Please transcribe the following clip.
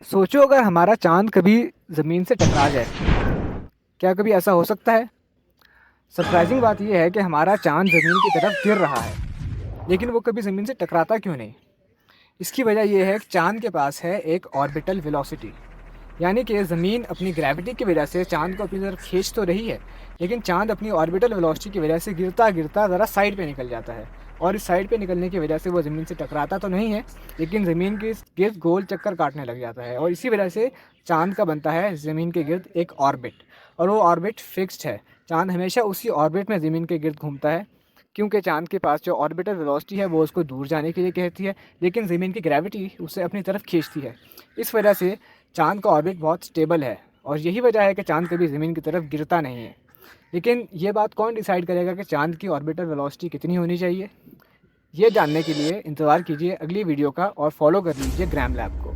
सोचो अगर हमारा चांद कभी ज़मीन से टकरा जाए, क्या कभी ऐसा हो सकता है? सरप्राइजिंग बात यह है कि हमारा चांद ज़मीन की तरफ गिर रहा है, लेकिन वो कभी ज़मीन से टकराता क्यों नहीं? इसकी वजह यह है कि चांद के पास है एक ऑर्बिटल वेलोसिटी, यानी कि ज़मीन अपनी ग्रेविटी की वजह से चांद को अपनी तरफ खींच तो रही है, लेकिन चांद अपनी ऑर्बिटल वेलोसिटी की वजह से गिरता गिरता ज़रा साइड पे निकल जाता है। और इस साइड पे निकलने की वजह से वो ज़मीन से टकराता तो नहीं है, लेकिन ज़मीन के गिर्द गोल चक्कर काटने लग जाता है, और इसी वजह से चांद का बनता है ज़मीन के गिर्द एक ऑर्बिट। और वो ऑर्बिट फिक्स्ड है। चांद हमेशा उसी ऑर्बिट में ज़मीन के गिर्द घूमता है, क्योंकि चांद के पास जो ऑर्बिटल वेलोसिटी है वो उसको दूर जाने के लिए कहती है, लेकिन ज़मीन की ग्रेविटी उसे अपनी तरफ खींचती है। इस वजह से चांद का ऑर्बिट बहुत स्टेबल है, और यही वजह है कि चांद कभी ज़मीन की तरफ गिरता नहीं है। लेकिन ये बात कौन डिसाइड करेगा कि चांद की ऑर्बिटल वेलोसिटी कितनी होनी चाहिए? ये जानने के लिए इंतज़ार कीजिए अगली वीडियो का, और फॉलो कर लीजिए ग्राम लैब को।